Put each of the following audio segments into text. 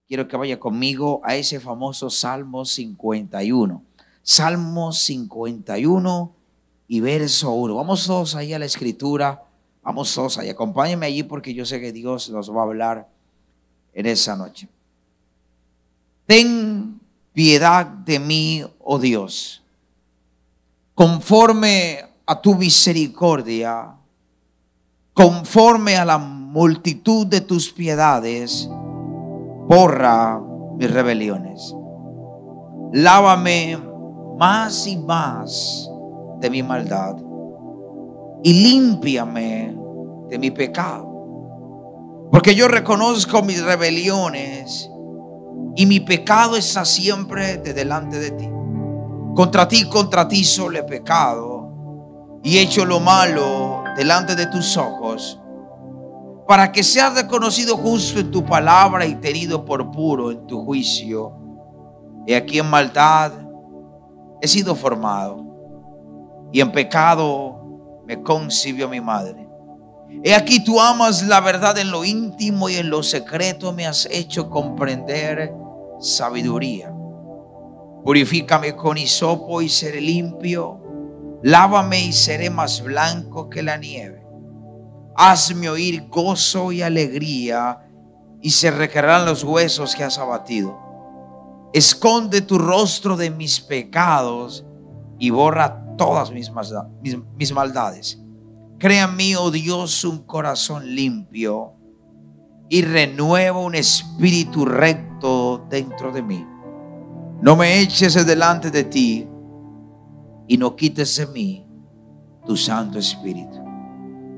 quiero que vaya conmigo a ese famoso Salmo 51. Salmo 51 y verso 1. Vamos todos ahí a la escritura. Vamos todos ahí. Acompáñenme allí porque yo sé que Dios nos va a hablar en esa noche. Ten piedad de mí, oh Dios, conforme a tu misericordia, conforme a la multitud de tus piedades, borra mis rebeliones. Lávame más y más de mi maldad y límpiame de mi pecado, porque yo reconozco mis rebeliones y mi pecado está siempre de delante de ti. Contra ti solo he pecado y he hecho lo malo delante de tus ojos, para que seas reconocido justo en tu palabra y tenido por puro en tu juicio. He aquí en maldad he sido formado, y en pecado me concibió mi madre. He aquí tú amas la verdad en lo íntimo, y en lo secreto me has hecho comprender sabiduría. Purifícame con hisopo y seré limpio, lávame y seré más blanco que la nieve. Hazme oír gozo y alegría, y se requerirán los huesos que has abatido. Esconde tu rostro de mis pecados y borra todas mis maldades. Crea en mí, oh Dios, un corazón limpio, y renueva un espíritu recto dentro de mí. No me eches de delante de ti, y no quites de mí tu Santo Espíritu.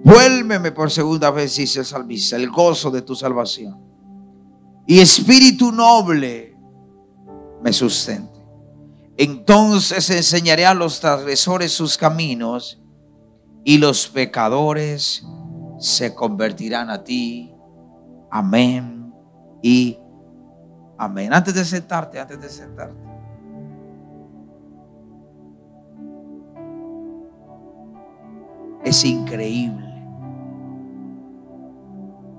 Vuélveme por segunda vez, dice el salmista, el gozo de tu salvación, y espíritu noble me sustente. Entonces enseñaré a los transgresores sus caminos, y los pecadores se convertirán a ti. Amén y amén. Antes de sentarte, es increíble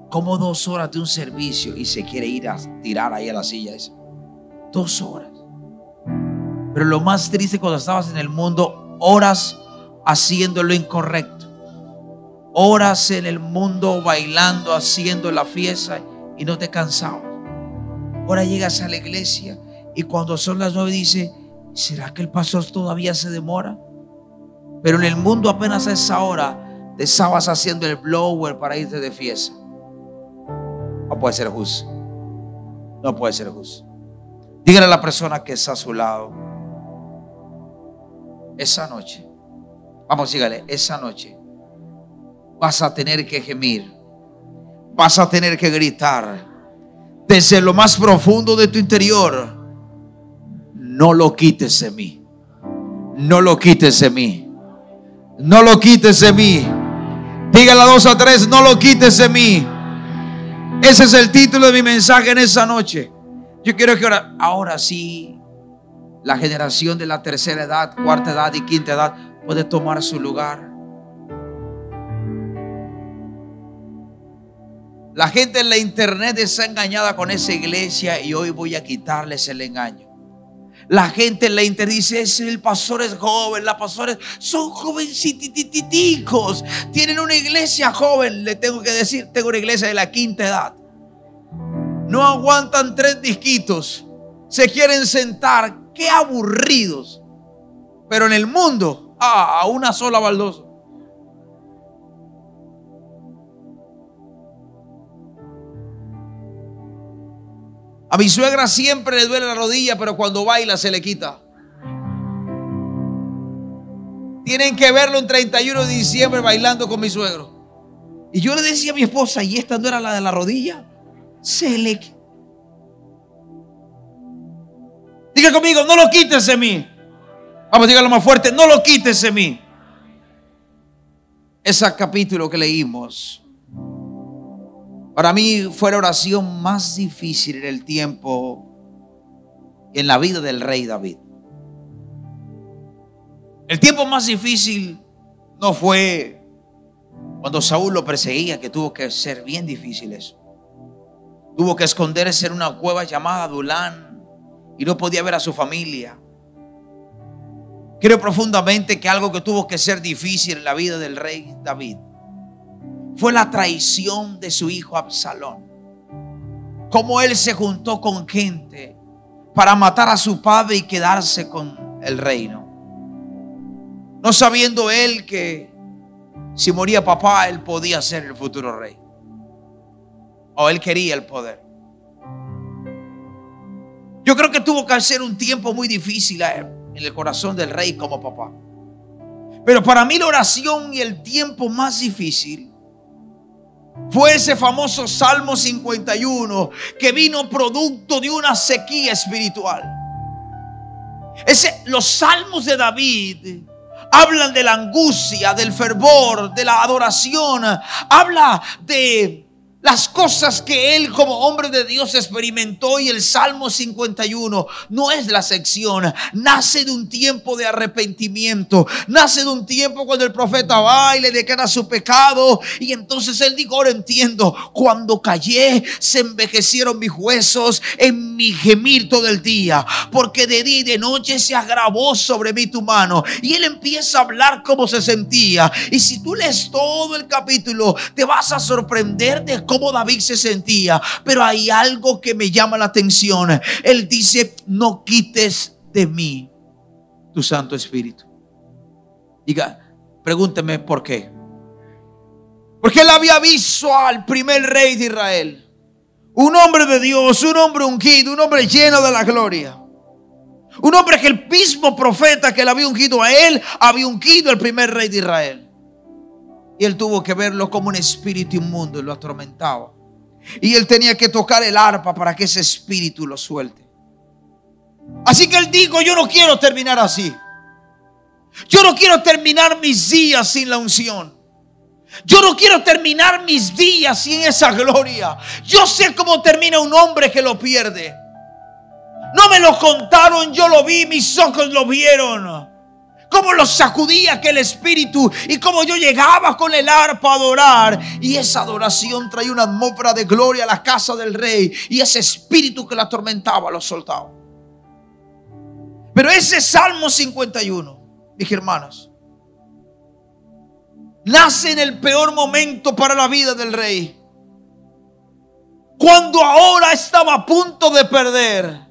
como 2 horas de un servicio y se quiere ir a tirar ahí a la silla esa. 2 horas. Pero lo más triste, cuando estabas en el mundo, horas haciendo lo incorrecto, horas en el mundo bailando, haciendo la fiesta, y no te cansabas. Ahora llegas a la iglesia y cuando son las 9 dice: ¿será que el pastor todavía se demora? Pero en el mundo apenas a esa hora te estabas haciendo el blower para irte de fiesta. No puede ser justo. No puede ser justo. Dígale a la persona que está a su lado: esa noche, vamos, dígale, esa noche vas a tener que gemir, vas a tener que gritar desde lo más profundo de tu interior: no lo quites de mí, no lo quites de mí, no lo quites de mí. Dígale a 2 o 3: no lo quites de mí. Ese es el título de mi mensaje en esa noche. Yo quiero que ahora sí, la generación de la tercera edad, cuarta edad y quinta edad puede tomar su lugar. La gente en la internet está engañada con esa iglesia, y hoy voy a quitarles el engaño. La gente en la internet dice: el pastor es joven, las pastores son jovencitos, tienen una iglesia joven. Le tengo que decir, tengo una iglesia de la quinta edad. No aguantan 3 disquitos, se quieren sentar. Qué aburridos. Pero en el mundo, a una sola baldosa. A mi suegra siempre le duele la rodilla, pero cuando baila se le quita. Tienen que verlo un 31 de diciembre bailando con mi suegro. Y yo le decía a mi esposa: ¿y esta no era la de la rodilla? Se le... Diga conmigo: no lo quites de mí. Vamos, dígalo más fuerte: no lo quites de mí. Ese capítulo que leímos, para mí fue la oración más difícil en el tiempo, en la vida del rey David. El tiempo más difícil no fue cuando Saúl lo perseguía, que tuvo que ser bien difícil eso. Tuvo que esconderse en una cueva llamada Adulán y no podía ver a su familia. Creo profundamente que algo que tuvo que ser difícil en la vida del rey David fue la traición de su hijo Absalón. Cómo él se juntó con gente para matar a su padre y quedarse con el reino, no sabiendo él que si moría papá, él podía ser el futuro rey, o él quería el poder. Yo creo que tuvo que ser un tiempo muy difícil en el corazón del rey como papá. Pero para mí la oración y el tiempo más difícil fue ese famoso Salmo 51 que vino producto de una sequía espiritual. Los salmos de David hablan de la angustia, del fervor, de la adoración. Habla de las cosas que él como hombre de Dios experimentó, y el Salmo 51 no es la sección. Nace de un tiempo de arrepentimiento. Nace de un tiempo cuando el profeta va y le declara su pecado. Y entonces él dijo: ahora entiendo. Cuando callé, se envejecieron mis huesos en mi gemir todo el día, porque de día y de noche se agravó sobre mí tu mano. Y él empieza a hablar cómo se sentía. Y si tú lees todo el capítulo, te vas a sorprender de cómo David se sentía. Pero hay algo que me llama la atención. Él dice: no quites de mí tu Santo Espíritu. Diga, pregúnteme por qué. Porque él había visto al primer rey de Israel, un hombre de Dios, un hombre ungido, un hombre lleno de la gloria, un hombre que el mismo profeta que le había ungido a él había ungido al primer rey de Israel. Y él tuvo que verlo como un espíritu inmundo y lo atormentaba. Y él tenía que tocar el arpa para que ese espíritu lo suelte. Así que él dijo: yo no quiero terminar así. Yo no quiero terminar mis días sin la unción. Yo no quiero terminar mis días sin esa gloria. Yo sé cómo termina un hombre que lo pierde. No me lo contaron, yo lo vi, mis ojos lo vieron. Cómo lo sacudía aquel espíritu y cómo yo llegaba con el arpa a adorar. Y esa adoración traía una atmósfera de gloria a la casa del rey. Y ese espíritu que la atormentaba lo soltaba. Pero ese Salmo 51, mis hermanos, nace en el peor momento para la vida del rey. Cuando ahora estaba a punto de perder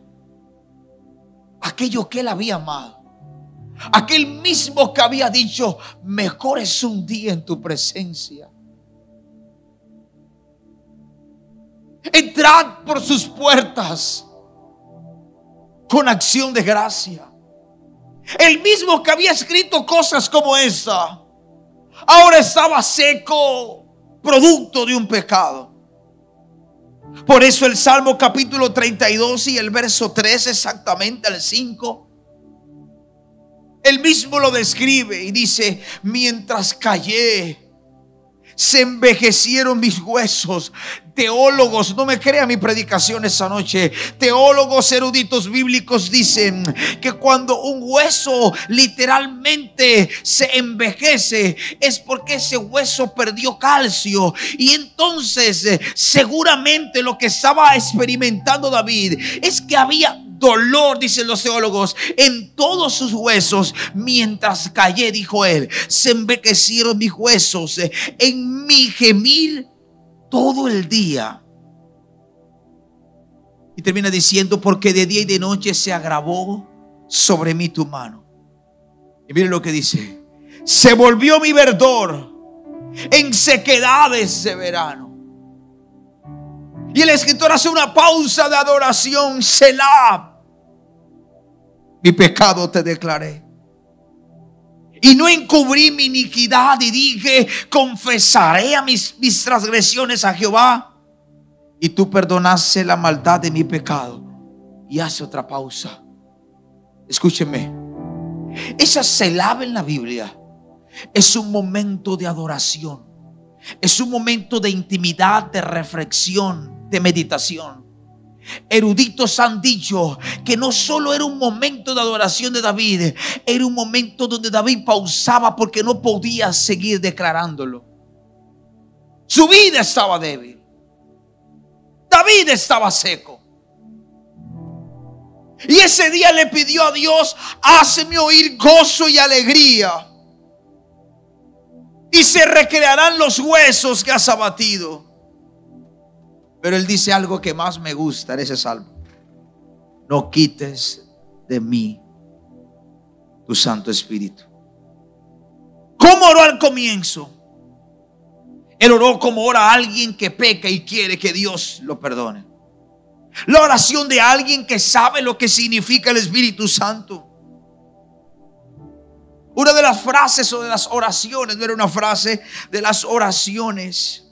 aquello que él había amado. Aquel mismo que había dicho: mejor es un día en tu presencia. Entrad por sus puertas con acción de gracia. El mismo que había escrito cosas como esa, ahora estaba seco, producto de un pecado. Por eso el Salmo capítulo 32 y el verso 3 exactamente al 5, él mismo lo describe y dice: mientras callé, se envejecieron mis huesos. Teólogos, no me crea mi predicación esa noche, teólogos eruditos bíblicos dicen que cuando un hueso literalmente se envejece es porque ese hueso perdió calcio. Y entonces seguramente lo que estaba experimentando David es que había dolor, dicen los teólogos, en todos sus huesos. Mientras callé, dijo él, se envejecieron mis huesos en mi gemir todo el día. Y termina diciendo: porque de día y de noche se agravó sobre mí tu mano. Y miren lo que dice: se volvió mi verdor en sequedades de verano. Y el escritor hace una pausa de adoración. Selah. Mi pecado te declaré, y no encubrí mi iniquidad, y dije: confesaré a mis transgresiones a Jehová, y tú perdonaste la maldad de mi pecado. Y hace otra pausa. Escúcheme, esa selah en la Biblia es un momento de adoración, es un momento de intimidad, de reflexión, de meditación. Eruditos han dicho que no solo era un momento de adoración de David, era un momento donde David pausaba porque no podía seguir declarándolo. Su vida estaba débil. David estaba seco. Y ese día le pidió a Dios: hazme oír gozo y alegría, y se recrearán los huesos que has abatido. Pero él dice algo que más me gusta en ese salmo: no quites de mí tu Santo Espíritu. ¿Cómo oró al comienzo? Él oró como ora alguien que peca y quiere que Dios lo perdone. La oración de alguien que sabe lo que significa el Espíritu Santo. Una de las frases o de las oraciones, no era una frase, de las oraciones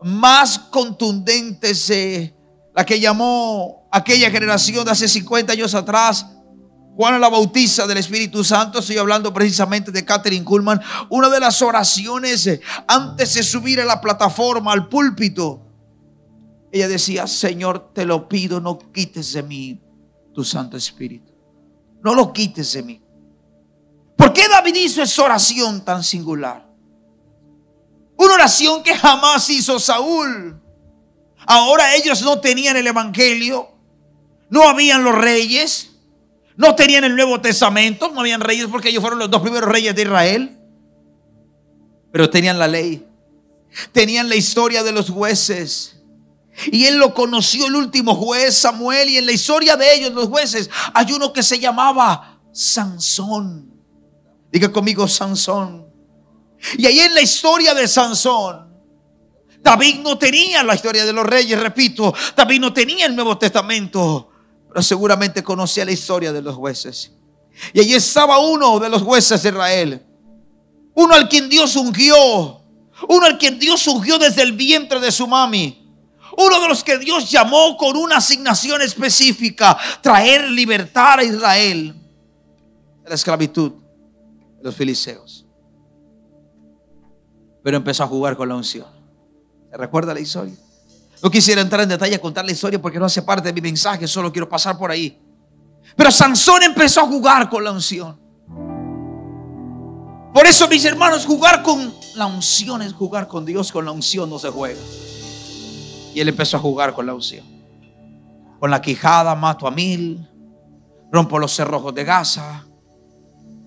más contundentes, la que llamó aquella generación de hace 50 años atrás, Juana la Bautista del Espíritu Santo. Estoy hablando precisamente de Kathryn Kuhlman. Una de las oraciones antes de subir a la plataforma, al púlpito, ella decía: Señor, te lo pido, no quites de mí tu Santo Espíritu. No lo quites de mí. ¿Por qué David hizo esa oración tan singular? Una oración que jamás hizo Saúl. Ahora ellos no tenían el evangelio, no habían los reyes, no tenían el Nuevo Testamento, no habían reyes porque ellos fueron los dos primeros reyes de Israel. Pero tenían la ley, tenían la historia de los jueces. Y él lo conoció, el último juez, Samuel. Y en la historia de ellos, los jueces, hay uno que se llamaba Sansón. Diga conmigo: Sansón. Y ahí en la historia de Sansón, David no tenía la historia de los reyes, repito, David no tenía el Nuevo Testamento, pero seguramente conocía la historia de los jueces. Y allí estaba uno de los jueces de Israel, uno al quien Dios ungió, uno al quien Dios ungió desde el vientre de su mami, uno de los que Dios llamó con una asignación específica: traer libertad a Israel de la esclavitud de los filisteos. Pero empezó a jugar con la unción. ¿Se recuerda la historia? No quisiera entrar en detalle a contar la historia porque no hace parte de mi mensaje, solo quiero pasar por ahí. Pero Sansón empezó a jugar con la unción. Por eso, mis hermanos, jugar con la unción es jugar con Dios. Con la unción no se juega. Y él empezó a jugar con la unción. Con la quijada mato a 1000, rompo los cerrojos de Gaza,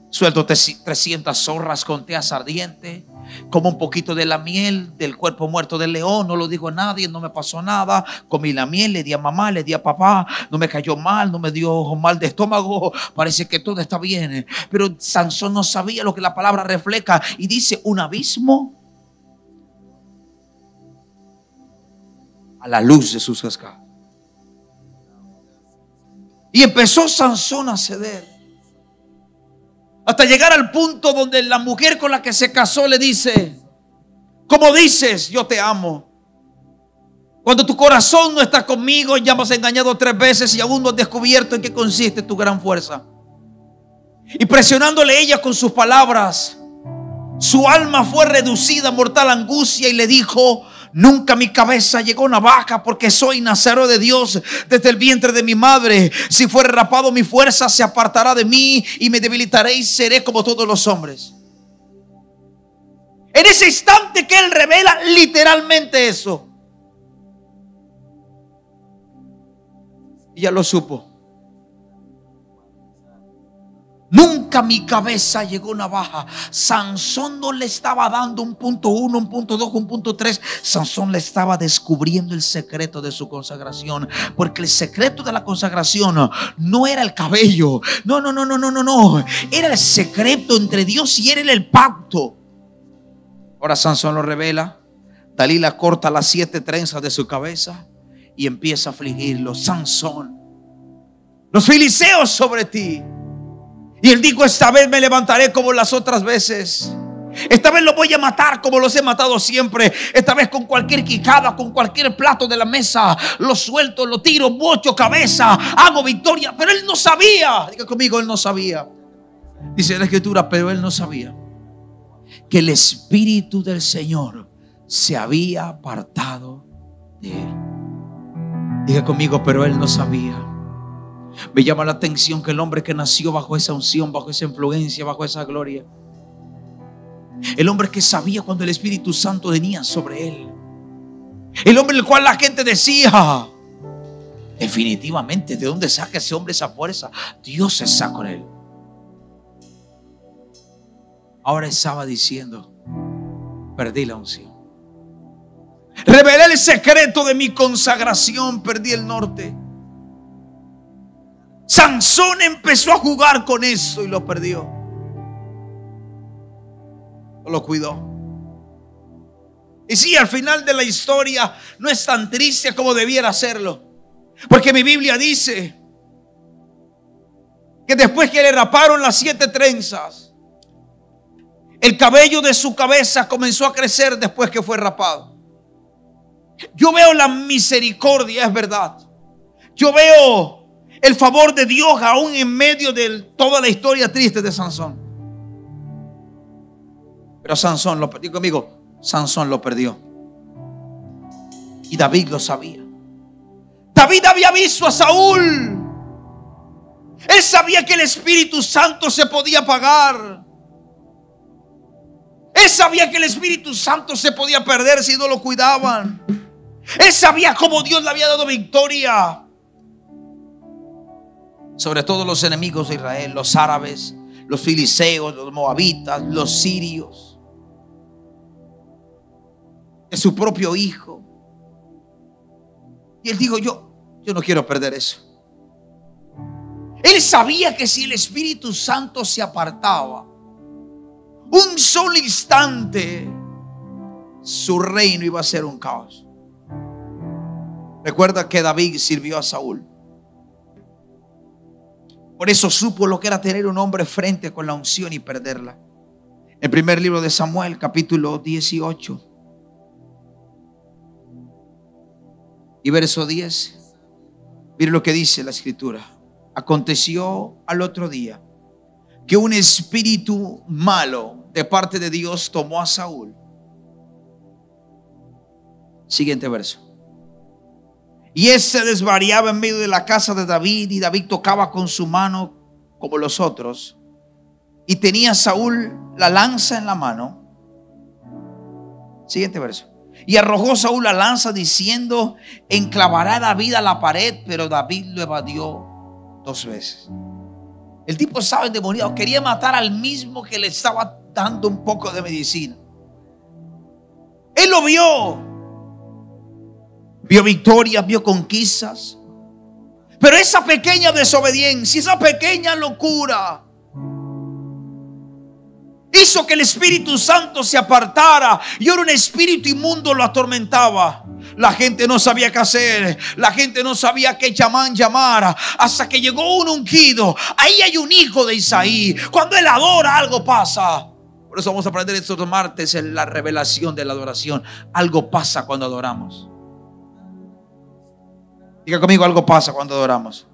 suelto 300 zorras con teas ardientes, como un poquito de la miel del cuerpo muerto del león. No lo digo a nadie, no me pasó nada. Comí la miel, le di a mamá, le di a papá. No me cayó mal, no me dio mal de estómago. Parece que todo está bien. Pero Sansón no sabía lo que la palabra refleja. Y dice: un abismo a la luz de sus cascadas. Y empezó Sansón a ceder, hasta llegar al punto donde la mujer con la que se casó le dice: ¿cómo dices yo te amo cuando tu corazón no está conmigo? Ya me has engañado 3 veces y aún no has descubierto en qué consiste tu gran fuerza. Y presionándole ella con sus palabras, su alma fue reducida a mortal angustia y le dijo: nunca mi cabeza llegó navaja, porque soy nazareo de Dios desde el vientre de mi madre. Si fuere rapado, mi fuerza se apartará de mí y me debilitaré y seré como todos los hombres. En ese instante que él revela literalmente eso, ella lo supo. Nunca mi cabeza llegó navaja. Sansón no le estaba dando un punto 1, un punto 2, un punto 3. Sansón le estaba descubriendo el secreto de su consagración. Porque el secreto de la consagración no era el cabello. No. Era el secreto entre Dios y él, era el pacto. Ahora Sansón lo revela. Dalila corta las 7 trenzas de su cabeza y empieza a afligirlo. Sansón, los filisteos sobre ti. Y él dijo: esta vez me levantaré como las otras veces. Esta vez lo voy a matar como los he matado siempre. Esta vez con cualquier quijada, con cualquier plato de la mesa, lo suelto, lo tiro, bocho cabeza, hago victoria. Pero él no sabía. Diga conmigo: él no sabía. Dice la escritura: pero él no sabía que el Espíritu del Señor se había apartado de él. Diga conmigo: pero él no sabía. Me llama la atención que el hombre que nació bajo esa unción, bajo esa influencia, bajo esa gloria, el hombre que sabía cuando el Espíritu Santo venía sobre él, El hombre el cual la gente decía: definitivamente, ¿de dónde saca ese hombre esa fuerza? Dios está con él. Ahora estaba diciendo: perdí la unción. Revelé el secreto de mi consagración, perdí el norte. Sansón empezó a jugar con eso y lo perdió. No lo cuidó. Y sí, al final de la historia no es tan triste como debiera serlo, porque mi Biblia dice que después que le raparon las 7 trenzas, el cabello de su cabeza comenzó a crecer después que fue rapado. Yo veo la misericordia, es verdad. Yo veo el favor de Dios aún en medio de toda la historia triste de Sansón. Pero Sansón lo perdió. Conmigo, Sansón lo perdió. Y David lo sabía. David había visto a Saúl. Él sabía que el Espíritu Santo se podía apagar. Él sabía que el Espíritu Santo se podía perder si no lo cuidaban. Él sabía cómo Dios le había dado victoria sobre todos los enemigos de Israel: los árabes, los filisteos, los moabitas, los sirios, de su propio hijo. Y él dijo: yo no quiero perder eso. Él sabía que si el Espíritu Santo se apartaba un solo instante, su reino iba a ser un caos. Recuerda que David sirvió a Saúl. Por eso supo lo que era tener un hombre frente con la unción y perderla. El primer libro de Samuel, capítulo 18 y verso 10. Mire lo que dice la escritura. Aconteció al otro día que un espíritu malo de parte de Dios tomó a Saúl. Siguiente verso. Y él se desvariaba en medio de la casa de David, y David tocaba con su mano como los otros. Y tenía Saúl la lanza en la mano. Siguiente verso. Y arrojó Saúl la lanza diciendo: enclavará David a la pared. Pero David lo evadió 2 veces. El tipo estaba endemoniado. Quería matar al mismo que le estaba dando un poco de medicina. Él lo vio. Vio victorias, vio conquistas. Pero esa pequeña desobediencia, esa pequeña locura, hizo que el Espíritu Santo se apartara. Y ahora un espíritu inmundo lo atormentaba. La gente no sabía qué hacer. La gente no sabía qué llamar. Hasta que llegó un ungido. Ahí hay un hijo de Isaí. Cuando él adora, algo pasa. Por eso vamos a aprender estos martes en la revelación de la adoración. Algo pasa cuando adoramos. Diga conmigo: algo pasa cuando adoramos.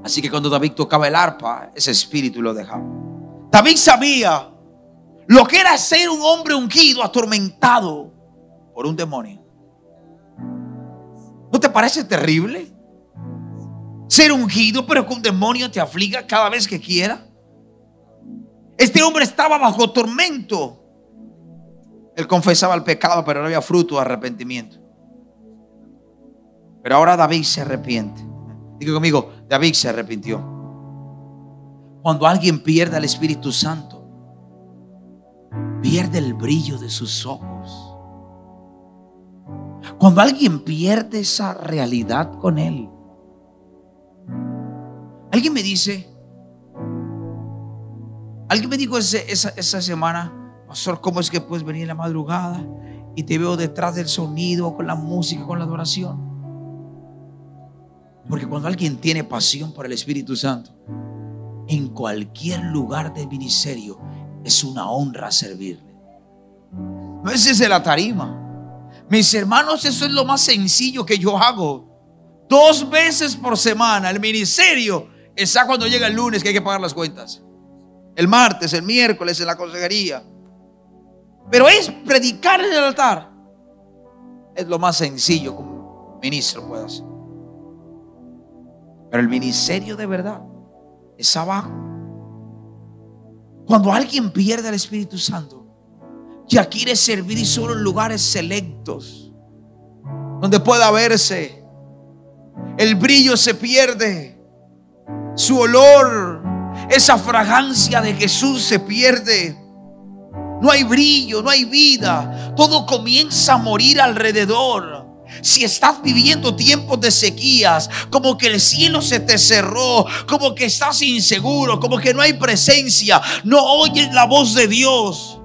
Así que cuando David tocaba el arpa, ese espíritu lo dejaba. David sabía lo que era ser un hombre ungido, atormentado por un demonio. ¿No te parece terrible? Ser ungido, pero que un demonio te afliga cada vez que quiera. Este hombre estaba bajo tormento. Él confesaba el pecado, pero no había fruto de arrepentimiento. Pero ahora David se arrepiente. Diga conmigo: David se arrepintió. Cuando alguien pierde al Espíritu Santo, pierde el brillo de sus ojos. Cuando alguien pierde esa realidad con Él. Alguien me dijo esa semana: pastor, ¿cómo es que puedes venir en la madrugada y te veo detrás del sonido, con la música, con la adoración? Porque cuando alguien tiene pasión por el Espíritu Santo, en cualquier lugar del ministerio es una honra servirle. No es desde la tarima. Mis hermanos, eso es lo más sencillo que yo hago. 2 veces por semana. El ministerio está cuando llega el lunes, que hay que pagar las cuentas. El martes, el miércoles en la consejería. Pero es predicar en el altar. Es lo más sencillo que un ministro puede hacer. Pero el ministerio de verdad es abajo. Cuando alguien pierde el Espíritu Santo, ya quiere servir y solo en lugares selectos. donde pueda verse. El brillo se pierde, su olor, esa fragancia de Jesús se pierde. No hay brillo, no hay vida. Todo comienza a morir alrededor. Si estás viviendo tiempos de sequías, como que el cielo se te cerró, como que estás inseguro, como que no hay presencia, no oyes la voz de Dios,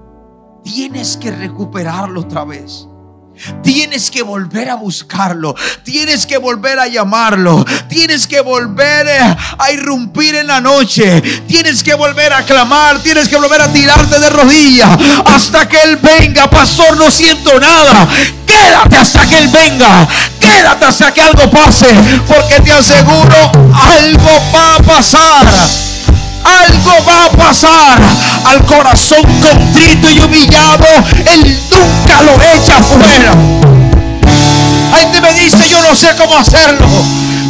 tienes que recuperarlo otra vez. Tienes que volver a buscarlo, tienes que volver a llamarlo, tienes que volver a irrumpir en la noche, tienes que volver a clamar, tienes que volver a tirarte de rodillas hasta que Él venga. Pastor, no siento nada. Quédate hasta que Él venga, quédate hasta que algo pase, porque te aseguro, algo va a pasar. Algo va a pasar. Al corazón contrito y humillado, Él nunca lo echa fuera. Hay gente me dice, yo no sé cómo hacerlo.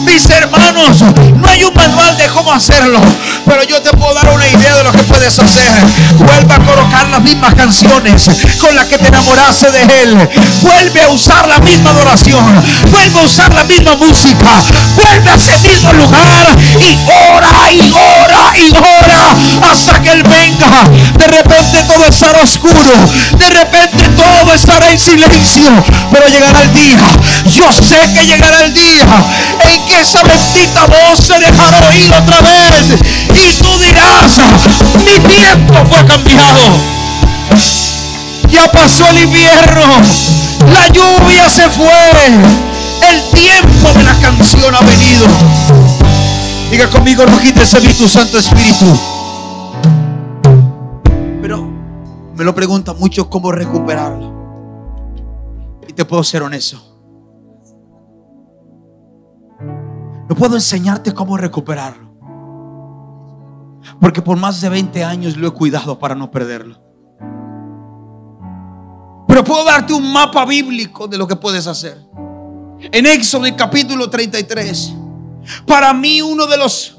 Mis hermanos, no hay un manual de cómo hacerlo, pero yo te puedo dar una idea de lo que puedes hacer. Vuelve a colocar las mismas canciones con las que te enamoraste de Él. Vuelve a usar la misma adoración, vuelve a usar la misma música, vuelve a ese mismo lugar y ora y ora y ora hasta que Él venga. De repente todo estará oscuro, de repente todo estará en silencio, pero llegará el día, yo sé que llegará el día en que esa bendita voz se dejará oír otra vez y tú dirás, mi tiempo fue cambiado. Ya pasó el invierno, la lluvia se fue, el tiempo de la canción ha venido. Diga conmigo, no quites a mí tu Santo Espíritu. Pero me lo preguntan mucho, cómo recuperarlo. Y te puedo ser honesto, no puedo enseñarte cómo recuperarlo, porque por más de 20 años lo he cuidado para no perderlo. Pero puedo darte un mapa bíblico de lo que puedes hacer. En Éxodo, el capítulo 33, para mí uno de los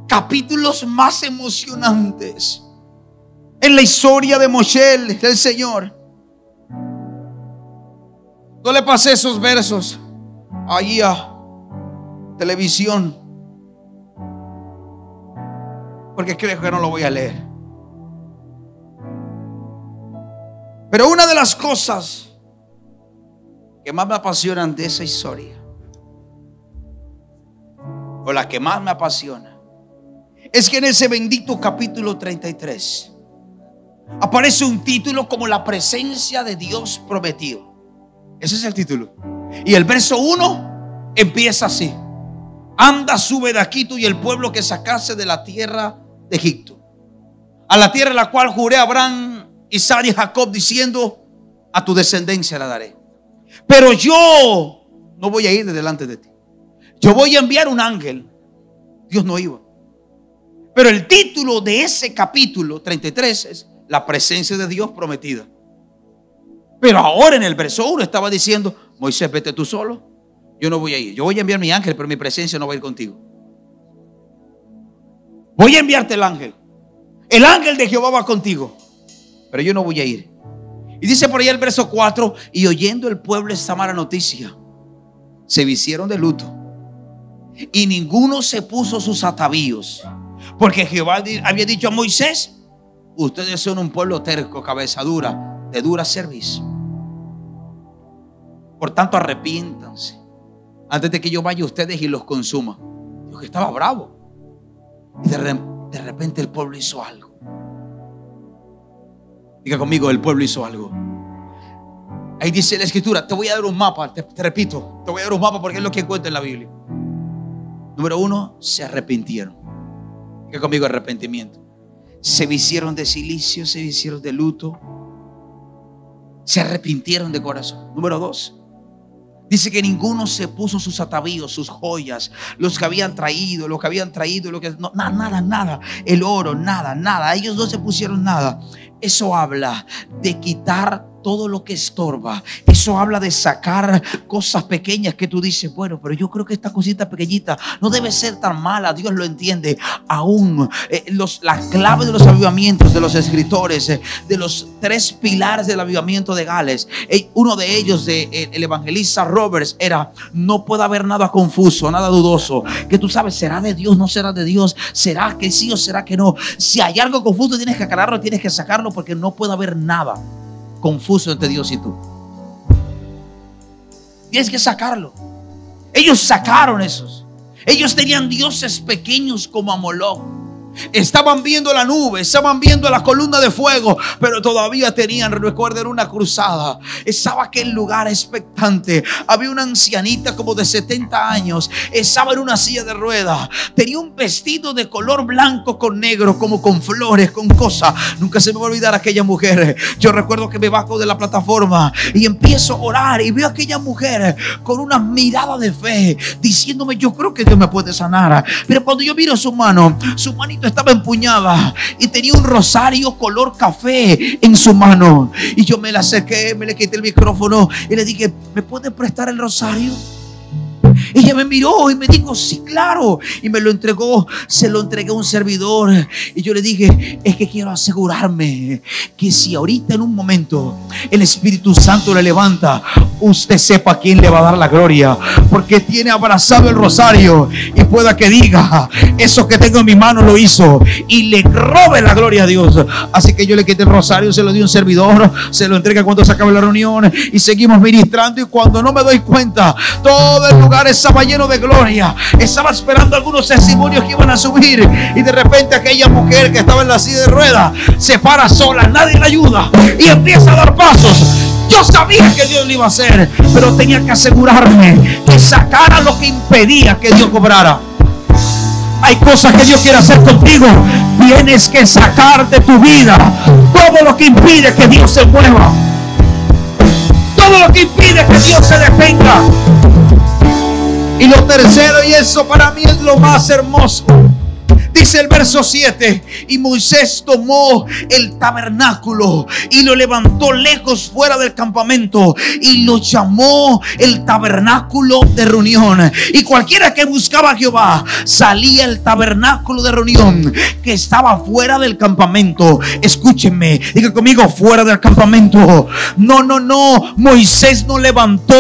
capítulos más emocionantes en la historia de Moshe, el Señor. No le pasé esos versos allí a televisión, porque creo que no lo voy a leer. Pero una de las cosas que más me apasionan de esa historia, o la que más me apasiona, es que en ese bendito capítulo 33 aparece un título como la presencia de Dios prometido. Ese es el título. Y el verso 1 empieza así: anda, sube de aquí tú y el pueblo que sacaste de la tierra de Egipto, a la tierra en la cual juré a Abraham, Isaac y Jacob, diciendo, a tu descendencia la daré. Pero yo no voy a ir de delante de ti, yo voy a enviar un ángel. Dios no iba. Pero el título de ese capítulo 33 es la presencia de Dios prometida. Pero ahora en el verso 1 estaba diciendo, Moisés, vete tú solo, yo no voy a ir. Yo voy a enviar mi ángel, pero mi presencia no va a ir contigo. Voy a enviarte el ángel. El ángel de Jehová va contigo, pero yo no voy a ir. Y dice por ahí el verso 4: y oyendo el pueblo esta mala noticia, se vistieron de luto, y ninguno se puso sus atavíos, porque Jehová había dicho a Moisés, ustedes son un pueblo terco, cabeza dura, de dura cerviz. Por tanto, arrepiéntanse antes de que yo vaya a ustedes y los consuma. Dios, que estaba bravo. Y de repente el pueblo hizo algo. Diga conmigo, el pueblo hizo algo. Ahí dice la escritura, te voy a dar un mapa, te repito, te voy a dar un mapa porque es lo que encuentro en la Biblia. Número 1, se arrepintieron. Diga conmigo, arrepentimiento. Se vistieron de cilicio, se vistieron de luto, se arrepintieron de corazón. Número 2, dice que ninguno se puso sus atavíos, sus joyas, los que habían traído, lo que no, nada, el oro, nada. Ellos no se pusieron nada. Eso habla de quitar todo lo que estorba. Eso Eso habla de sacar cosas pequeñas que tú dices, bueno, pero yo creo que esta cosita pequeñita no debe ser tan mala. Dios lo entiende. Aún la clave de los avivamientos de los escritores, de los 3 pilares del avivamiento de Gales, uno de ellos, el evangelista Roberts, era: no puede haber nada confuso, nada dudoso, que tú sabes, ¿será de Dios? ¿No será de Dios? ¿Será que sí o será que no? Si hay algo confuso, tienes que aclararlo, tienes que sacarlo, porque no puede haber nada confuso entre Dios y tú. Tienes que sacarlo. Ellos sacaron esos. Ellos tenían dioses pequeños como Amolón. Estaban viendo la nube, estaban viendo la columna de fuego, pero todavía tenían, recuerden, una cruzada. Estaba aquel lugar expectante. Había una ancianita como de 70 años. Estaba en una silla de ruedas. Tenía un vestido de color blanco con negro, como con flores, con cosas. Nunca se me va a olvidar aquella mujer. Yo recuerdo que me bajo de la plataforma y empiezo a orar, y veo a aquella mujer con una mirada de fe, diciéndome: yo creo que Dios me puede sanar. Pero cuando yo miro su mano, su manito estaba empuñada y tenía un rosario color café en su mano. Y yo me la acerqué, me le quité el micrófono y le dije: ¿me puede prestar el rosario? Ella me miró y me dijo: sí, claro. Y me lo entregó. Se lo entregué a un servidor. Y yo le dije: es que quiero asegurarme que si ahorita en un momento el Espíritu Santo le levanta, usted sepa quién le va a dar la gloria, porque tiene abrazado el rosario y pueda que diga: eso que tengo en mi mano lo hizo, y le robe la gloria a Dios. Así que yo le quité el rosario, se lo di a un servidor, se lo entregué cuando se acabó la reunión y seguimos ministrando. Y cuando no me doy cuenta, todo el lugar estaba lleno de gloria. Estaba esperando algunos testimonios que iban a subir, y de repente aquella mujer que estaba en la silla de ruedas se para sola, nadie la ayuda, y empieza a dar pasos. Yo sabía que Dios lo iba a hacer, pero tenía que asegurarme que sacara lo que impedía que Dios cobrara. Hay cosas que Dios quiere hacer contigo. Tienes que sacar de tu vida todo lo que impide que Dios se mueva, todo lo que impide que Dios se detenga. Y lo tercero, y eso para mí es lo más hermoso, dice el verso 7: y Moisés tomó el tabernáculo y lo levantó lejos fuera del campamento, y lo llamó el tabernáculo de reunión. Y cualquiera que buscaba a Jehová salía al tabernáculo de reunión que estaba fuera del campamento. Escúchenme, diga conmigo: fuera del campamento. No, Moisés no levantó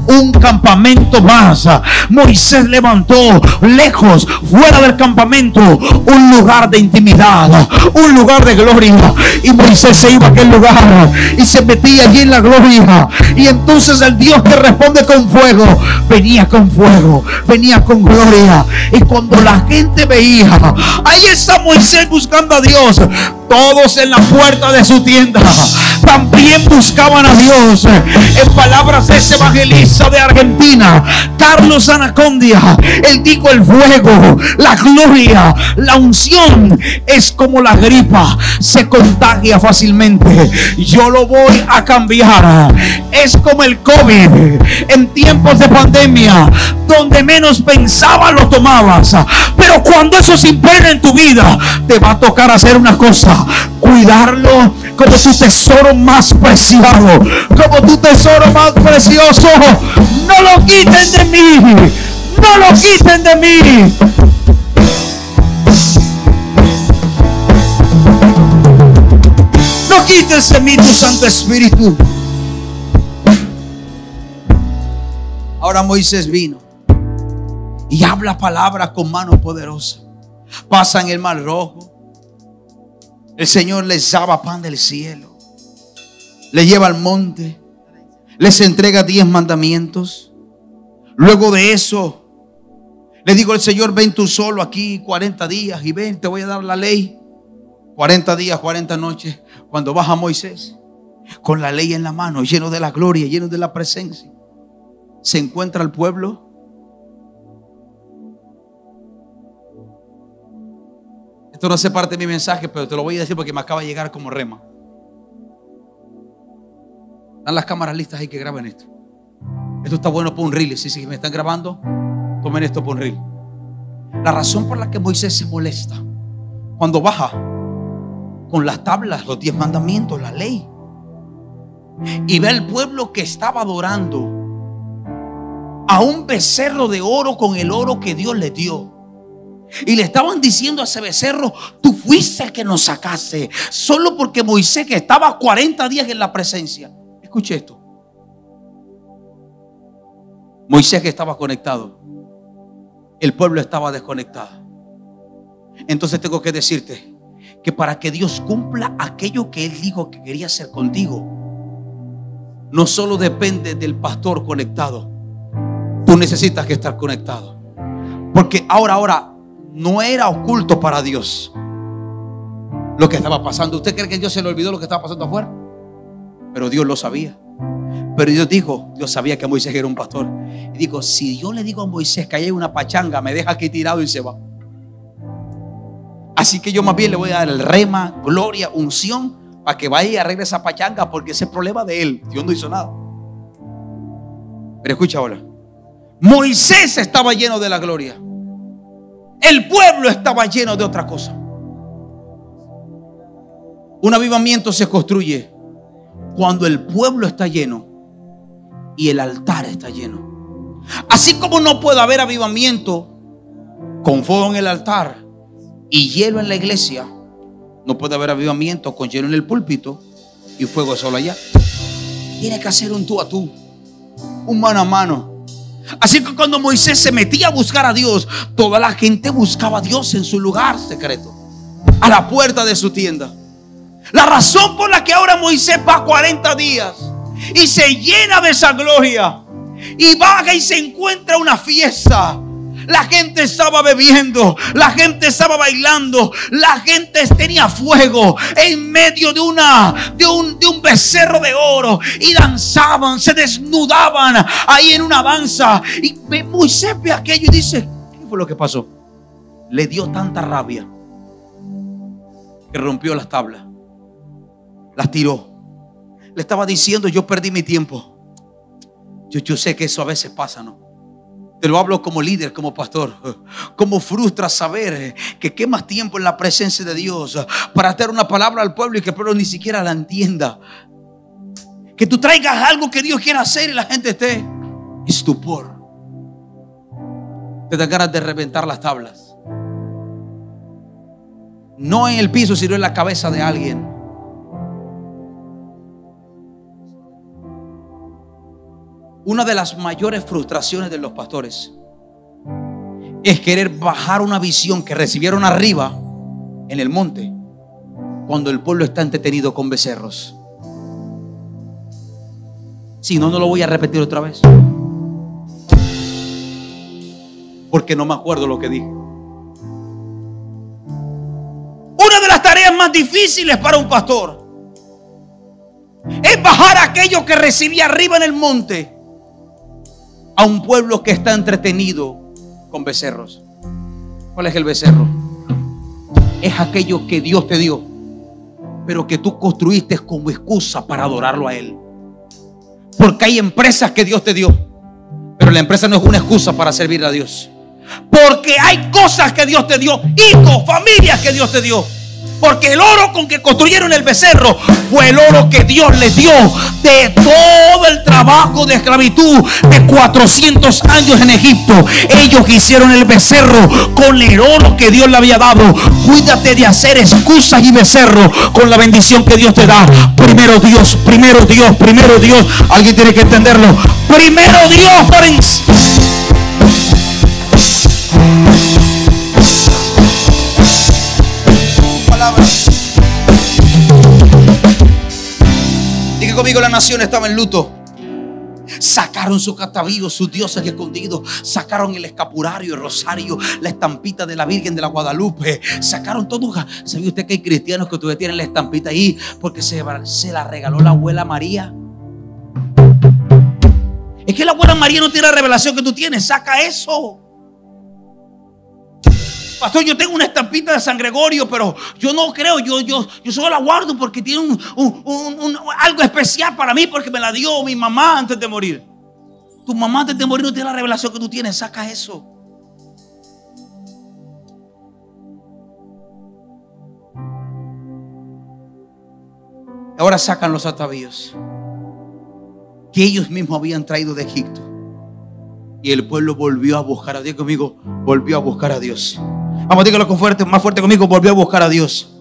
un campamento más. Moisés levantó lejos, fuera del campamento, un lugar de intimidad, un lugar de gloria. Y Moisés se iba a aquel lugar y se metía allí en la gloria. Y entonces el Dios que responde con fuego venía con fuego, venía con gloria. Y cuando la gente veía, ahí está Moisés buscando a Dios, todos en la puerta de su tienda también buscaban a Dios. En palabras de ese evangelista de Argentina, Carlos Anacondia, él dijo: el fuego, la gloria, la unción es como la gripa, se contagia fácilmente. Yo lo voy a cambiar. Es como el COVID en tiempos de pandemia, donde menos pensaba lo tomabas, pero cuando eso se impregna en tu vida, te va a tocar hacer una cosa: cuidarlo como tu tesoro más preciado, como tu tesoro más precioso. No lo quiten de mí, no lo quiten de mí. No quites de mí tu Santo Espíritu. Ahora Moisés vino y habla palabra con mano poderosa. Pasan el Mar Rojo. El Señor les daba pan del cielo, les lleva al monte, les entrega 10 mandamientos. Luego de eso le digo al Señor: ven tú solo aquí 40 días y ven, te voy a dar la ley. 40 días, 40 noches. Cuando baja Moisés con la ley en la mano, lleno de la gloria, lleno de la presencia, se encuentra el pueblo. Esto no hace parte de mi mensaje, pero te lo voy a decir porque me acaba de llegar como rema. Están las cámaras listas ahí que graben esto. Esto está bueno para un reel. Si me están grabando, tomen esto para un reel. La razón por la que Moisés se molesta cuando baja con las tablas, los 10 mandamientos, la ley, y ve al pueblo que estaba adorando a un becerro de oro con el oro que Dios le dio. Y le estaban diciendo a ese becerro: tú fuiste el que nos sacaste. Solo porque Moisés, que estaba 40 días en la presencia. Escuche esto. Moisés, que estaba conectado, el pueblo estaba desconectado. Entonces tengo que decirte que para que Dios cumpla aquello que Él dijo que quería hacer contigo, no solo depende del pastor conectado. Tú necesitas que estar conectado. Porque ahora no era oculto para Dios lo que estaba pasando. ¿Usted cree que Dios se le olvidó lo que estaba pasando afuera? Pero Dios lo sabía. Pero Dios sabía que Moisés era un pastor. Y dijo: si yo le digo a Moisés que hay una pachanga, me deja aquí tirado y se va. Así que yo más bien le voy a dar el rema, gloria, unción, para que vaya y arregle esa pachanga, porque ese es el problema de él. Dios no hizo nada. Pero escucha ahora. Moisés estaba lleno de la gloria. El pueblo estaba lleno de otra cosa. Un avivamiento se construye cuando el pueblo está lleno y el altar está lleno. Así como no puede haber avivamiento con fuego en el altar y hielo en la iglesia, no puede haber avivamiento con hielo en el púlpito y fuego solo allá. Tiene que hacer un tú a tú, un mano a mano. Así que cuando Moisés se metía a buscar a Dios, toda la gente buscaba a Dios en su lugar secreto, a la puerta de su tienda. La razón por la que ahora Moisés va 40 días y se llena de esa gloria y baja y se encuentra una fiesta. La gente estaba bebiendo, la gente estaba bailando, la gente tenía fuego en medio de un becerro de oro y danzaban, se desnudaban ahí en una danza. Y Moisés ve aquello y dice: ¿qué fue lo que pasó? Le dio tanta rabia que rompió las tablas, las tiró. Le estaba diciendo: yo perdí mi tiempo. Yo sé que eso a veces pasa, ¿no? Te lo hablo como líder, como pastor. Cómo frustra saber que quemas tiempo en la presencia de Dios para dar una palabra al pueblo y que el pueblo ni siquiera la entienda. Que tú traigas algo que Dios quiere hacer y la gente esté en estupor. Te da ganas de reventar las tablas. No en el piso, sino en la cabeza de alguien. Una de las mayores frustraciones de los pastores es querer bajar una visión que recibieron arriba en el monte cuando el pueblo está entretenido con becerros. Si no, no lo voy a repetir otra vez, porque no me acuerdo lo que dije. Una de las tareas más difíciles para un pastor es bajar aquello que recibía arriba en el monte a un pueblo que está entretenido con becerros. ¿Cuál es el becerro? Es aquello que Dios te dio, pero que tú construiste como excusa para adorarlo a Él. Porque hay empresas que Dios te dio, pero la empresa no es una excusa para servir a Dios. Porque hay cosas que Dios te dio, hijos, familias que Dios te dio. Porque el oro con que construyeron el becerro fue el oro que Dios les dio de todo el trabajo de esclavitud de 400 años en Egipto. Ellos hicieron el becerro con el oro que Dios le había dado. Cuídate de hacer excusas y becerro con la bendición que Dios te da. Primero Dios, primero Dios, primero Dios. Alguien tiene que entenderlo. Primero Dios por encima. Diga conmigo: la nación estaba en luto. Sacaron sus catavíos, sus dioses escondidos. Sacaron el escapulario, el rosario, la estampita de la Virgen de la Guadalupe. Sacaron todo. ¿Sabe usted que hay cristianos que todavía tienen la estampita ahí porque se la regaló la abuela María? Es que la abuela María no tiene la revelación que tú tienes. Saca eso. Pastor, yo tengo una estampita de San Gregorio, pero yo no creo, yo solo la guardo porque tiene algo especial para mí, porque me la dio mi mamá antes de morir. Tu mamá antes de morir no tiene la revelación que tú tienes. Saca eso. Ahora sacan los atavíos. que ellos mismos habían traído de Egipto. Y el pueblo volvió a buscar a Dios. Conmigo, volvió a buscar a Dios. Vamos, dígalo con fuerte, más fuerte conmigo. Volvió a buscar a Dios.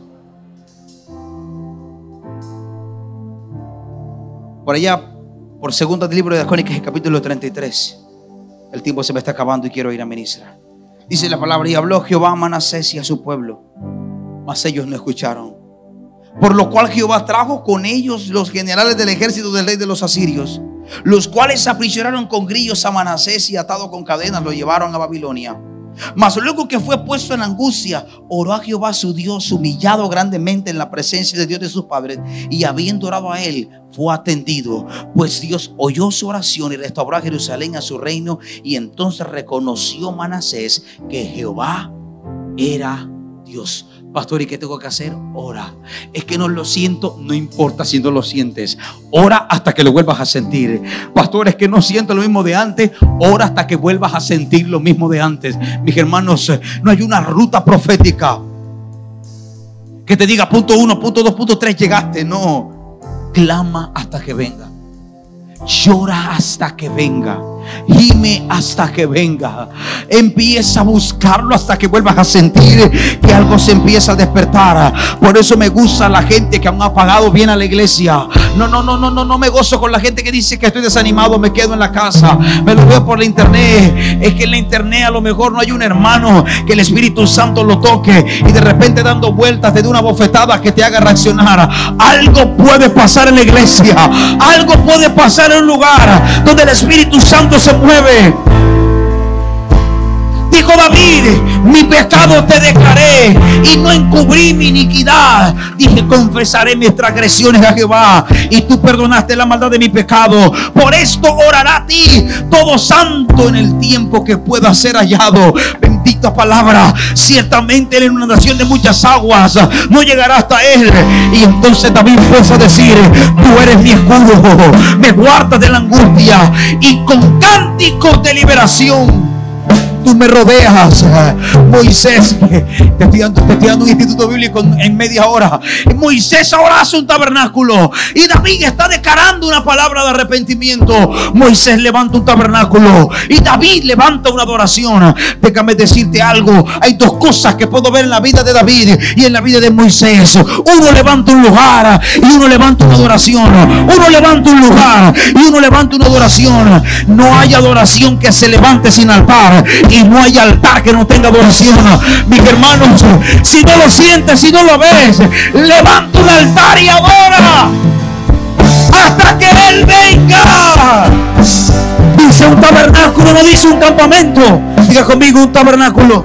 Por allá, por segunda del libro de las Crónicas, el capítulo 33. El tiempo se me está acabando y quiero ir a ministrar. Dice la palabra: y habló Jehová a Manasés y a su pueblo, mas ellos no escucharon. Por lo cual Jehová trajo con ellos los generales del ejército del rey de los asirios, los cuales aprisionaron con grillos a Manasés y atado con cadenas lo llevaron a Babilonia. Mas luego que fue puesto en angustia, oró a Jehová su Dios, humillado grandemente en la presencia de Dios de sus padres, y habiendo orado a él, fue atendido, pues Dios oyó su oración y restauró a Jerusalén a su reino. Y entonces reconoció Manasés que Jehová era Dios. Pastor, ¿y qué tengo que hacer? Ora. Es que no lo siento, no importa si no lo sientes. Ora hasta que lo vuelvas a sentir. Pastor, es que no siento lo mismo de antes. Ora hasta que vuelvas a sentir lo mismo de antes. Mis hermanos, no hay una ruta profética que te diga punto 1, punto 2, punto 3, llegaste. No. Clama hasta que venga. Llora hasta que venga. Gime hasta que venga. Empieza a buscarlo hasta que vuelvas a sentir que algo se empieza a despertar. Por eso me gusta la gente que aún ha pagado bien a la iglesia. No me gozo con la gente que dice que estoy desanimado, me quedo en la casa, me lo veo por la internet. Es que en la internet a lo mejor no hay un hermano que el Espíritu Santo lo toque y de repente dando vueltas te dé una bofetada que te haga reaccionar. Algo puede pasar en la iglesia. Algo puede pasar en un lugar donde el Espíritu Santo se mueve. Dijo David: mi pecado te declaré y no encubrí mi iniquidad. Dije: confesaré mis transgresiones a Jehová y tú perdonaste la maldad de mi pecado. Por esto orará a ti todo santo en el tiempo que pueda ser hallado. Bendita palabra. Ciertamente en la inundación de muchas aguas no llegará hasta él. Y entonces David empieza a decir: tú eres mi escudo, me guardas de la angustia y con cánticos de liberación tú me rodeas. Moisés, te estoy dando un instituto bíblico en media hora. Moisés ahora hace un tabernáculo y David está declarando una palabra de arrepentimiento. Moisés levanta un tabernáculo y David levanta una adoración. Déjame decirte algo: hay dos cosas que puedo ver en la vida de David y en la vida de Moisés. Uno levanta un lugar y uno levanta una adoración. Uno levanta un lugar y uno levanta una adoración. No hay adoración que se levante sin altar, y no hay altar que no tenga adoración. Mis hermanos, si no lo sientes, si no lo ves, levanta un altar y adora hasta que Él venga. Dice un tabernáculo, no dice un campamento. Diga conmigo: un tabernáculo.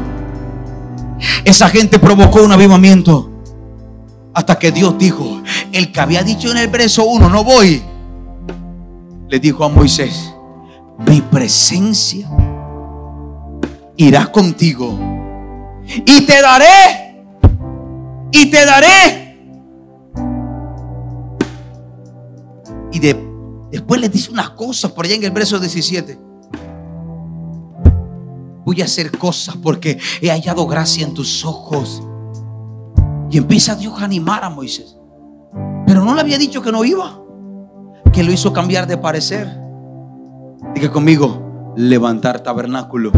Esa gente provocó un avivamiento hasta que Dios dijo: el que había dicho en el verso 1, no voy, le dijo a Moisés: mi presencia irá contigo y te daré y después les dice unas cosas por allá en el verso 17: voy a hacer cosas porque he hallado gracia en tus ojos. Y empieza Dios a animar a Moisés, pero no le había dicho que no iba, que lo hizo cambiar de parecer. Diga conmigo: levantar tabernáculo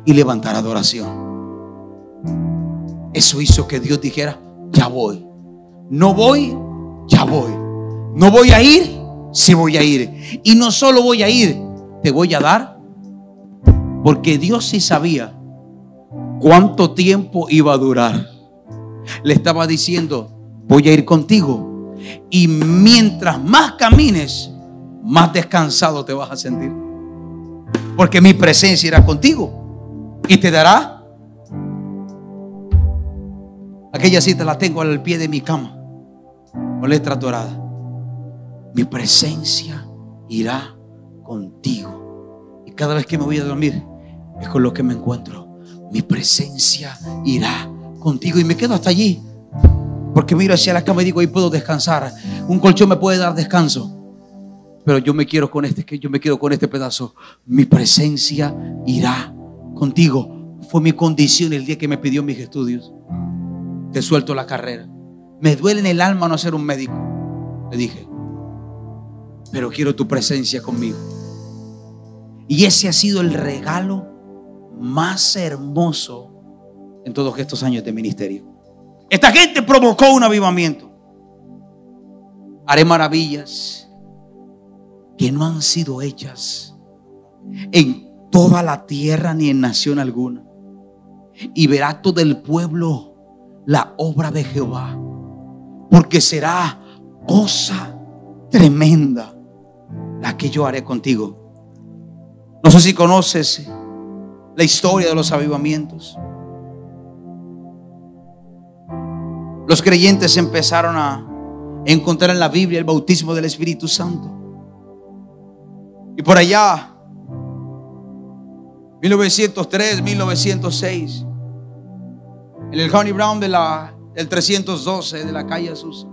y levantar adoración. Eso hizo que Dios dijera: ya voy. No voy, ya voy. No voy a ir, sí voy a ir. Y no solo voy a ir, te voy a dar. Porque Dios sí sabía cuánto tiempo iba a durar. Le estaba diciendo: voy a ir contigo, y mientras más camines, más descansado te vas a sentir, porque mi presencia irá contigo y te dará. Aquella cita la tengo al pie de mi cama con letra dorada: mi presencia irá contigo. Y cada vez que me voy a dormir es con lo que me encuentro: mi presencia irá contigo. Y me quedo hasta allí, porque miro hacia la cama y digo: ahí puedo descansar. Un colchón me puede dar descanso, pero yo me quedo con este pedazo: mi presencia irá contigo. Fue mi condición el día que me pidió mis estudios. Te suelto la carrera. Me duele en el alma no ser un médico, le dije. pero quiero tu presencia conmigo. Y ese ha sido el regalo más hermoso en todos estos años de ministerio. Esta gente provocó un avivamiento. Haré maravillas que no han sido hechas en toda la tierra ni en nación alguna. Y verá todo el pueblo la obra de Jehová, porque será cosa tremenda la que yo haré contigo. No sé si conoces la historia de los avivamientos. Los creyentes empezaron a encontrar en la Biblia el bautismo del Espíritu Santo. Y por allá, 1903, 1906, en el Honey Brown del 312 de la calle Azusa,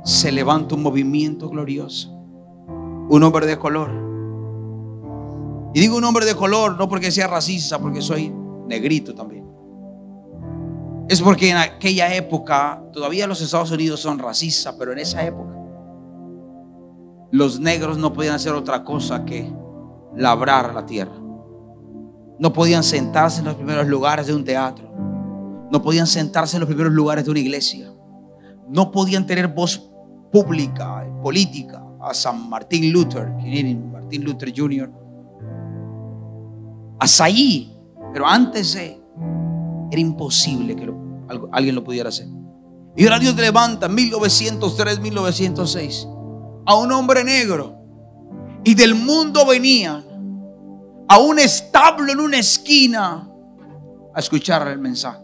se levanta un movimiento glorioso. Un hombre de color. Y digo un hombre de color no porque sea racista, porque soy negrito también. Es porque en aquella época, todavía los Estados Unidos son racistas, pero en esa época los negros no podían hacer otra cosa que labrar la tierra. No podían sentarse en los primeros lugares de un teatro. No podían sentarse en los primeros lugares de una iglesia. No podían tener voz pública, política. A San Martín Luther, Martin Luther Jr., hasta ahí. Pero antes era imposible que alguien lo pudiera hacer. Y ahora Dios levanta en 1903, 1906 a un hombre negro, y del mundo venían a un establo en una esquina a escuchar el mensaje.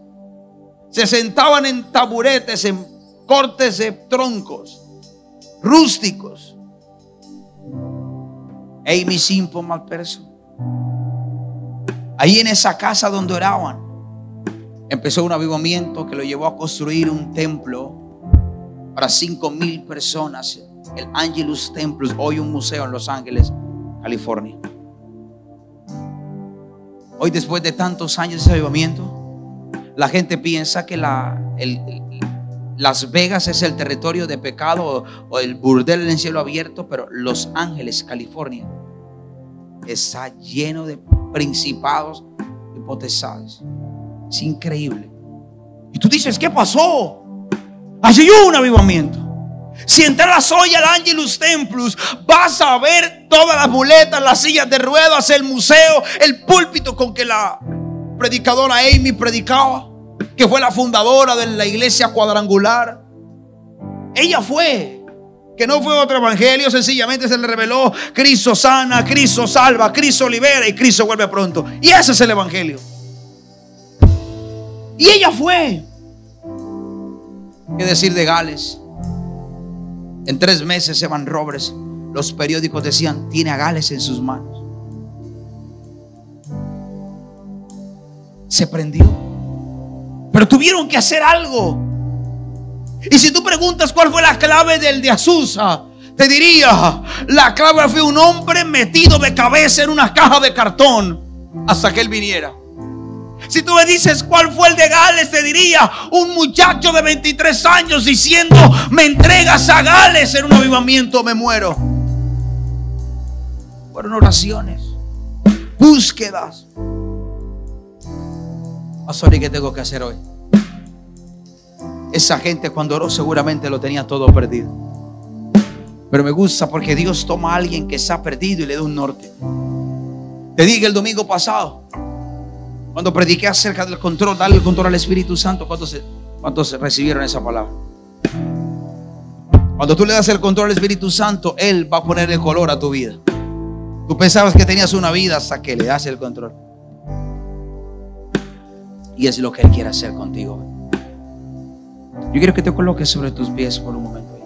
Se sentaban en taburetes, en cortes de troncos rústicos. Amy Simple Malperson. Ahí en esa casa donde oraban, empezó un avivamiento que lo llevó a construir un templo para 5,000 personas, el Angelus Temple, hoy un museo en Los Ángeles, California. Hoy, después de tantos años de ese avivamiento, la gente piensa que Las Vegas es el territorio de pecado o el burdel en el cielo abierto, pero Los Ángeles, California, está lleno de principados y potestades. Es increíble. Y tú dices, ¿qué pasó? Allí hubo un avivamiento. Si entras hoy al Angelus Templus, vas a ver todas las muletas, las sillas de ruedas, el museo, el púlpito con que la predicadora Amy predicaba, que fue la fundadora de la iglesia cuadrangular. Ella fue, que no fue otro evangelio, sencillamente se le reveló: Cristo sana, Cristo salva, Cristo libera y Cristo vuelve pronto. Y ese es el evangelio. Y ella fue. ¿Qué decir de Gales? En 3 meses Evan Roberts, los periódicos decían, tiene a Gales en sus manos. Se prendió. Pero tuvieron que hacer algo. Y si tú preguntas cuál fue la clave del de Azusa, te diría, la clave fue un hombre metido de cabeza en una caja de cartón hasta que él viniera. Si tú me dices cuál fue el de Gales, te diría, un muchacho de 23 años diciendo, me entregas a Gales en un avivamiento, me muero. Fueron oraciones, búsquedas. Pastor, ¿y qué tengo que hacer hoy? Esa gente cuando oró seguramente lo tenía todo perdido. Pero me gusta porque Dios toma a alguien que está perdido y le da un norte. Te dije el domingo pasado, cuando prediqué acerca del control, darle el control al Espíritu Santo, ¿cuántos recibieron esa palabra? Cuando tú le das el control al Espíritu Santo, Él va a poner el color a tu vida. Tú pensabas que tenías una vida hasta que le das el control. Y es lo que Él quiere hacer contigo. Yo quiero que te coloques sobre tus pies por un momento.